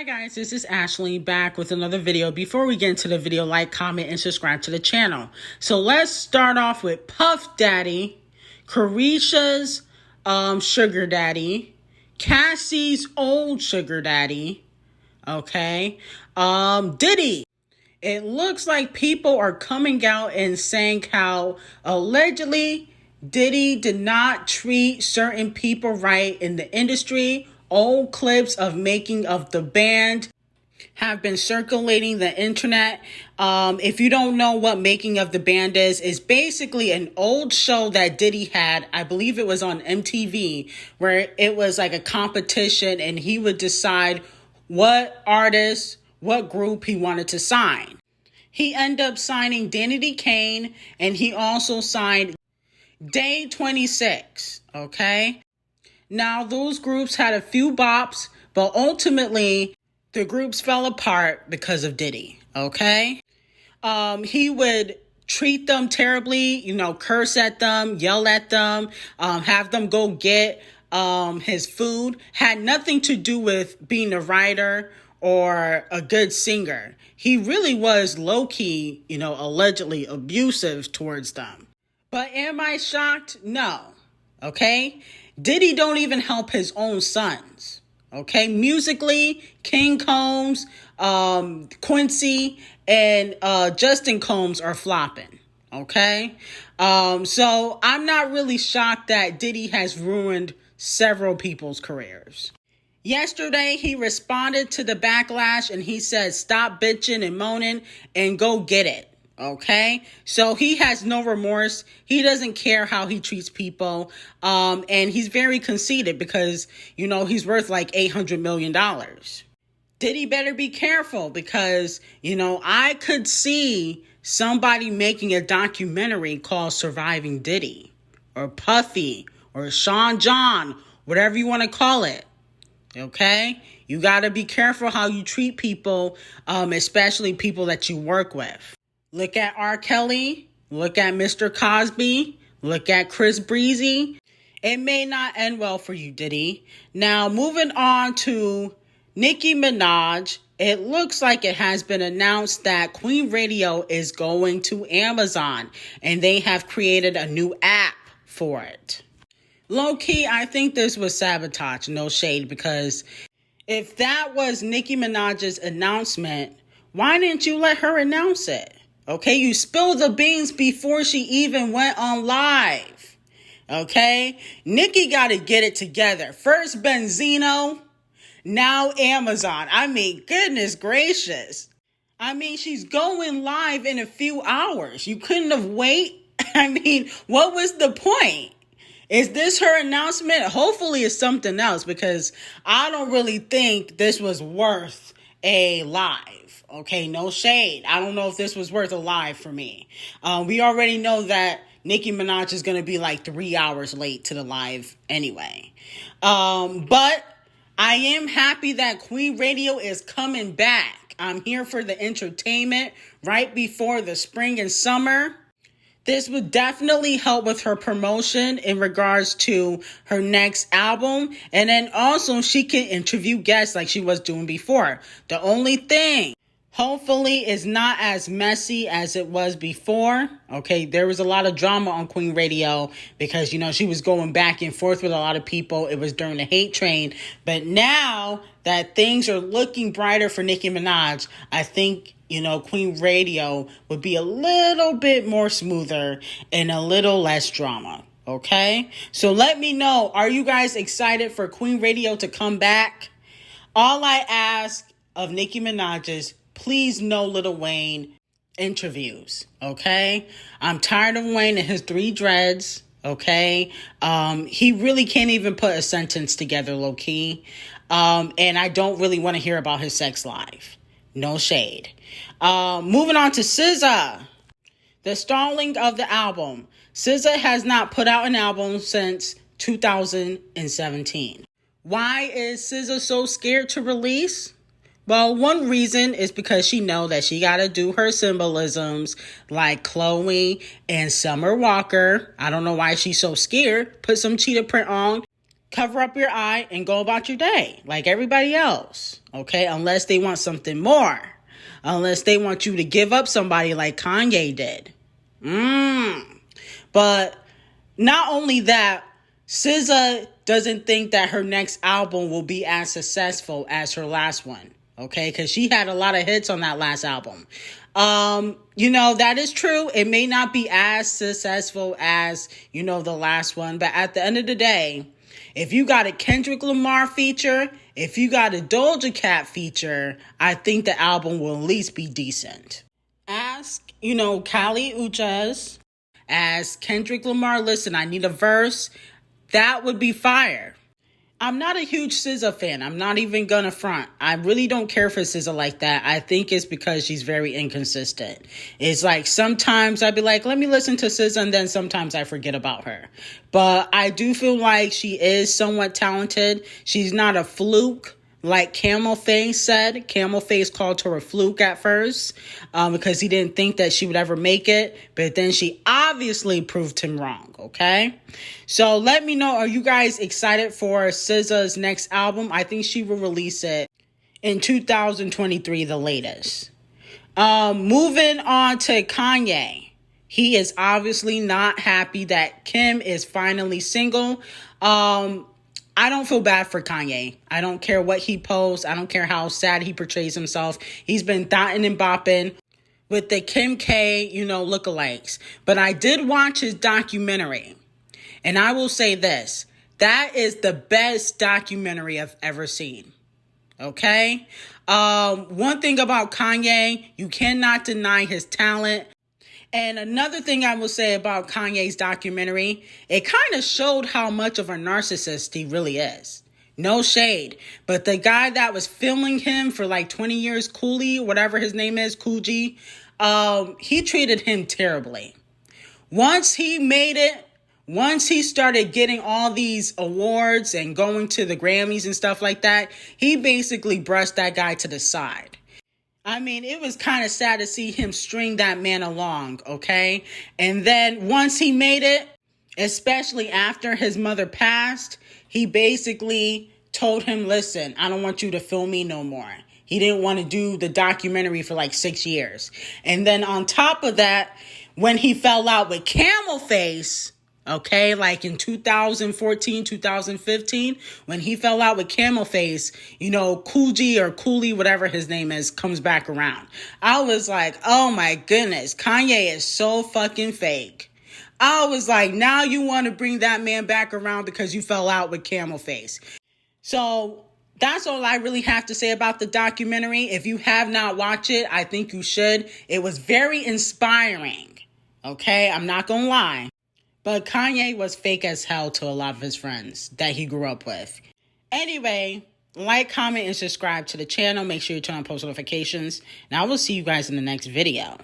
guys, this is Ashley back with another video. Before we get into the video, like, comment, and subscribe to the channel. So let's start off with Puff Daddy, Carisha's sugar daddy, Cassie's old sugar daddy, okay, Diddy. It looks like people are coming out and saying how allegedly Diddy did not treat certain people right in the industry. Old clips of making of the band have been circulating the internet. If you don't know what Making of the Band is, it's basically an old show that Diddy had. I believe it was on MTV, where it was like a competition and he would decide what artist, what group he wanted to sign. He ended up signing Danity Kane, and he also signed Day 26, okay? Now, those groups had a few bops, but ultimately, the groups fell apart because of Diddy, okay? He would treat them terribly, curse at them, yell at them, have them go get his food. Had nothing to do with being a writer or a good singer. He really was low-key, allegedly abusive towards them. But am I shocked? No, okay? Diddy don't even help his own sons, okay? Musically, King Combs, Quincy, and Justin Combs are flopping, okay? So I'm not really shocked that Diddy has ruined several people's careers. Yesterday, he responded to the backlash and he said, stop bitching and moaning and go get it. Okay, so he has no remorse. He doesn't care how he treats people. And he's very conceited because, he's worth like $800 million. Diddy better be careful because, I could see somebody making a documentary called Surviving Diddy or Puffy or Sean John, whatever you want to call it. Okay, you got to be careful how you treat people, especially people that you work with. Look at R. Kelly, look at Mr. Cosby, look at Chris Breezy. It may not end well for you, Diddy. Now, moving on to Nicki Minaj, it looks like it has been announced that Queen Radio is going to Amazon, and they have created a new app for it. Low-key, I think this was sabotage, no shade, because if that was Nicki Minaj's announcement, why didn't you let her announce it? Okay, you spilled the beans before she even went on live. Okay, Nicki got to get it together. First Benzino, now Amazon. I mean, goodness gracious. I mean, she's going live in a few hours. You couldn't have waited. I mean, what was the point? Is this her announcement? Hopefully it's something else because I don't really think this was worth a live. Okay, no shade. I don't know if this was worth a live for me. We already know that Nicki Minaj is going to be like 3 hours late to the live anyway. But I am happy that Queen Radio is coming back. I'm here for the entertainment right before the spring and summer. This would definitely help with her promotion in regards to her next album. And then also she can interview guests like she was doing before. The only thing, hopefully, is not as messy as it was before. Okay, there was a lot of drama on Queen Radio because, she was going back and forth with a lot of people. It was during the hate train. But now that things are looking brighter for Nicki Minaj, I think, Queen Radio would be a little bit more smoother and a little less drama. Okay, so let me know, are you guys excited for Queen Radio to come back? All I ask of Nicki Minaj is, please no Lil Wayne interviews, okay? I'm tired of Wayne and his 3 dreads, okay? He really can't even put a sentence together, low-key. And I don't really want to hear about his sex life. No shade. Moving on to SZA. The stalling of the album. SZA has not put out an album since 2017. Why is SZA so scared to release? Well, one reason is because she know that she got to do her symbolisms like Chloe and Summer Walker. I don't know why she's so scared. Put some cheetah print on. cover up your eye and go about your day like everybody else, okay? Unless they want something more. Unless they want you to give up somebody like Kanye did. But not only that, SZA doesn't think that her next album will be as successful as her last one, okay? Because she had a lot of hits on that last album. That is true. It may not be as successful as, the last one. But at the end of the day, if you got a Kendrick Lamar feature, if you got a Doja Cat feature, I think the album will at least be decent. Ask, Kali Uchis as Kendrick Lamar, listen, I need a verse. That would be fire. I'm not a huge SZA fan. I'm not even gonna front. I really don't care for SZA like that. I think it's because she's very inconsistent. It's like sometimes I'd be like, let me listen to SZA, and then sometimes I forget about her. But I do feel like she is somewhat talented. She's not a fluke. Like Camel Face said, Camel Face called her a fluke at first because he didn't think that she would ever make it. But then she obviously proved him wrong, okay? So let me know, are you guys excited for SZA's next album? I think she will release it in 2023, the latest. Moving on to Kanye. He is obviously not happy that Kim is finally single. I don't feel bad for Kanye. I don't care what he posts. I don't care how sad he portrays himself. He's been dotting and bopping with the Kim K, lookalikes. But I did watch his documentary. And I will say this. That is the best documentary I've ever seen. Okay? One thing about Kanye, you cannot deny his talent. And another thing I will say about Kanye's documentary, it kind of showed how much of a narcissist he really is. No shade. But the guy that was filming him for like 20 years, Cooley, whatever his name is, Coogee, he treated him terribly. Once he made it, once he started getting all these awards and going to the Grammys and stuff like that, he basically brushed that guy to the side. I mean, it was kind of sad to see him string that man along, okay? And then once he made it, especially after his mother passed, he basically told him, listen, I don't want you to film me no more. He didn't want to do the documentary for like 6 years. And then on top of that, when he fell out with Camel Face, okay, like in 2014, 2015, when he fell out with Camel Face, Coogee or Cooley, whatever his name is, comes back around. I was like, oh my goodness, Kanye is so fucking fake. I was like, now you want to bring that man back around because you fell out with Camel Face. So that's all I really have to say about the documentary. If you have not watched it, I think you should. It was very inspiring, okay? I'm not going to lie. But Kanye was fake as hell to a lot of his friends that he grew up with. Anyway, like, comment, and subscribe to the channel. Make sure you turn on post notifications. And I will see you guys in the next video.